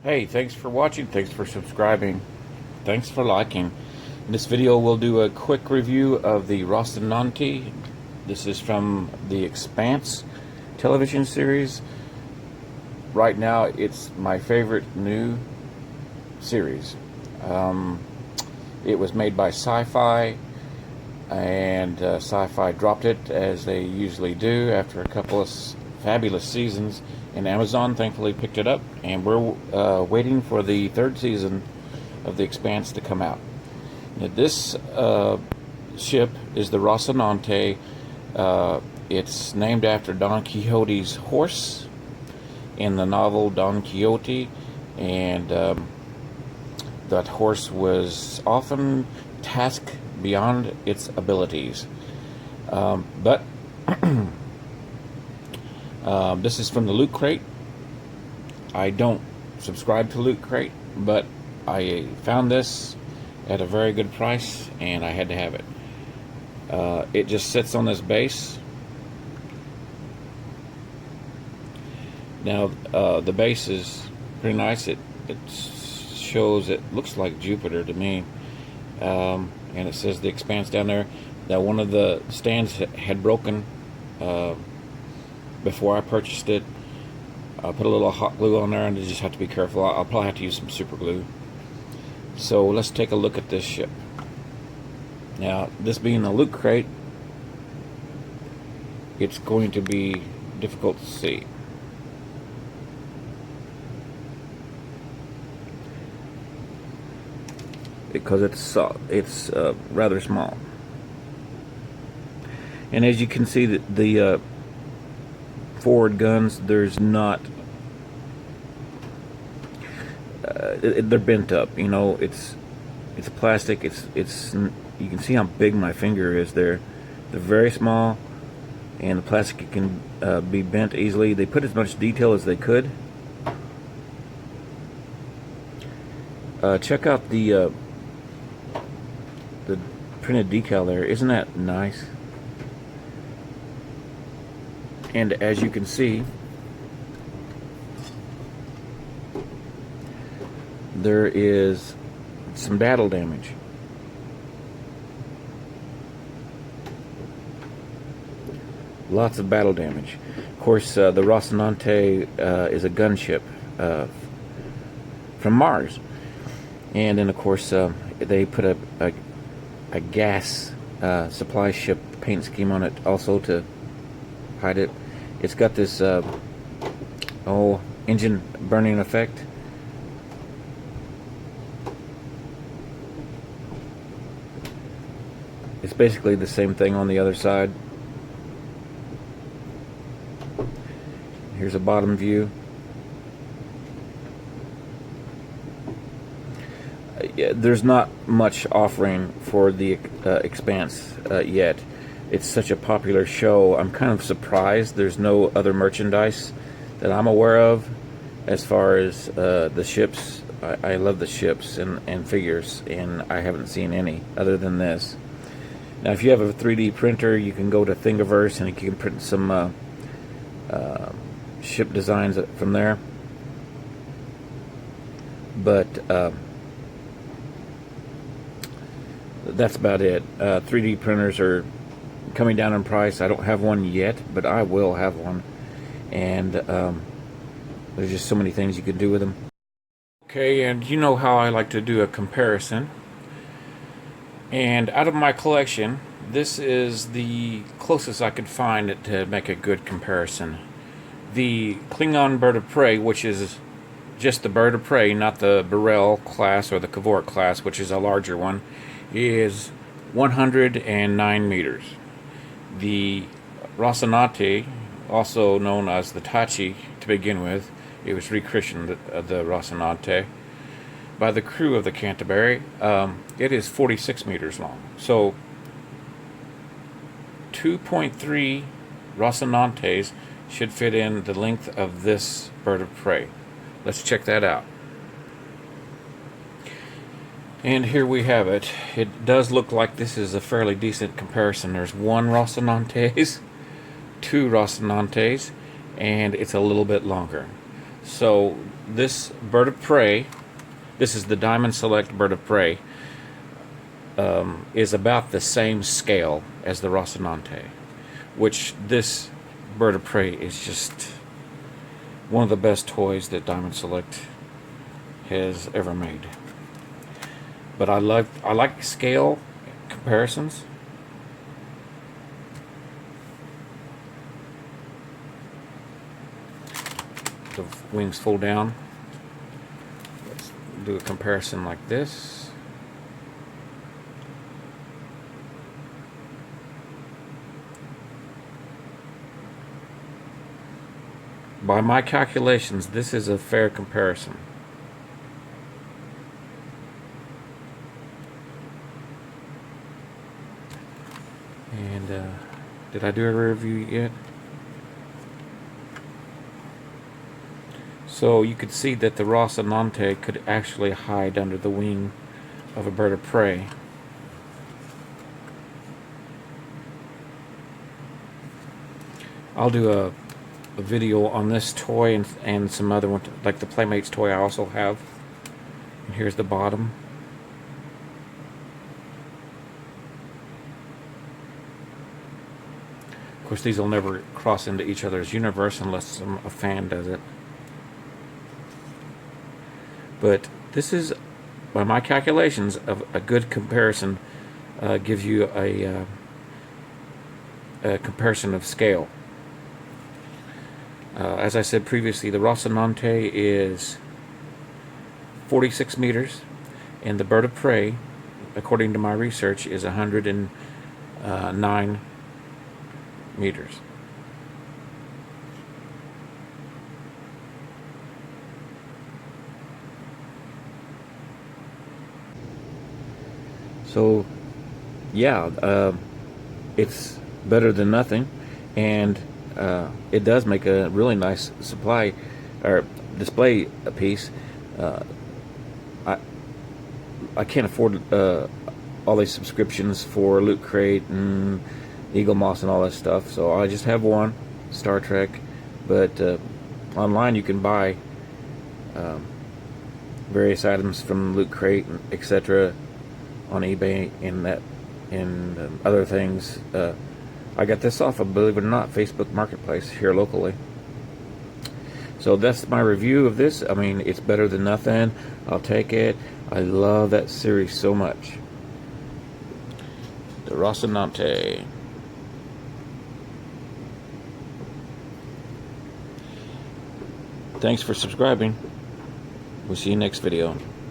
Hey, thanks for watching, thanks for subscribing, thanks for liking. In this video we'll do a quick review of the Rocinante. This is from the Expanse television series. Right now it's my favorite new series. It was made by Sci-Fi, and Sci-Fi dropped it, as they usually do, after a couple of fabulous seasons, and Amazon thankfully picked it up, and we're waiting for the third season of the Expanse to come out. Now, this ship is the Rocinante. It's named after Don Quixote's horse in the novel Don Quixote, and that horse was often tasked beyond its abilities. But this is from the Loot Crate. I don't subscribe to Loot Crate, but I found this at a very good price and I had to have it. It just sits on this base. Now the base is pretty nice. It shows, it looks like Jupiter to me, and it says the Expanse down there. Now one of the stands had broken before I purchased it. I put a little hot glue on there, and you just have to be careful. I'll probably have to use some super glue. So let's take a look at this ship. Now, this being a Loot Crate, it's going to be difficult to see. Because it's rather small. And as you can see, the forward guns, there's not they're bent up, you know. It's plastic. It's you can see how big my finger is there. They're very small, and the plastic can be bent easily. They put as much detail as they could. Check out the printed decal there. Isn't that nice? And as you can see, there is some battle damage. Lots of battle damage. Of course, the Rocinante is a gunship from Mars. And then, of course, they put a gas supply ship paint scheme on it also to hide it. It's got this engine burning effect. It's basically the same thing on the other side. Here's a bottom view. There's not much offering for the Expanse yet. It's such a popular show. I'm kind of surprised there's no other merchandise that I'm aware of as far as the ships. I love the ships and figures, and I haven't seen any other than this. Now, if you have a 3D printer, you can go to Thingiverse and you can print some ship designs from there. But that's about it. 3D printers are coming down in price. I don't have one yet, but I will have one. And there's just so many things you can do with them. Okay, and you know how I like to do a comparison. And out of my collection, this is the closest I could find to make a good comparison. The Klingon Bird of Prey, which is just the Bird of Prey, not the Burrell class or the Cavort class, which is a larger one, is 109 meters. The Rocinante, also known as the Tachi to begin with, it was rechristened the Rocinante by the crew of the Canterbury. It is 46 meters long. So 2.3 Rocinantes should fit in the length of this Bird of Prey. Let's check that out. And here we have it. It does look like this is a fairly decent comparison. There's one Rocinante's, two Rocinante's, and it's a little bit longer. So this bird of prey, this is the Diamond Select bird of prey, is about the same scale as the Rocinante, which this bird of prey is just one of the best toys that Diamond Select has ever made. But I like scale comparisons. The wings fold down. Let's do a comparison like this. By my calculations, this is a fair comparison. And did I do a review yet? So you could see that the Rocinante could actually hide under the wing of a bird of prey. I'll do a video on this toy and some other ones, like the Playmates toy I also have. And here's the bottom. Of course, these will never cross into each other's universe unless a fan does it. But this is, by my calculations, of a good comparison. Gives you a comparison of scale. As I said previously, the Rocinante is 46 meters, and the bird of prey, according to my research, is 109 meters. So, yeah, it's better than nothing, and it does make a really nice supply or display piece. I can't afford all these subscriptions for Loot Crate and Eagle Moss and all that stuff, so I just have one, Star Trek. But online you can buy various items from Loot Crate, etc. on eBay and other things. I got this off of, believe it or not, Facebook Marketplace here locally. So that's my review of this. I mean, it's better than nothing. I'll take it. I love that series so much. The Rocinante. Thanks for subscribing. We'll see you next video.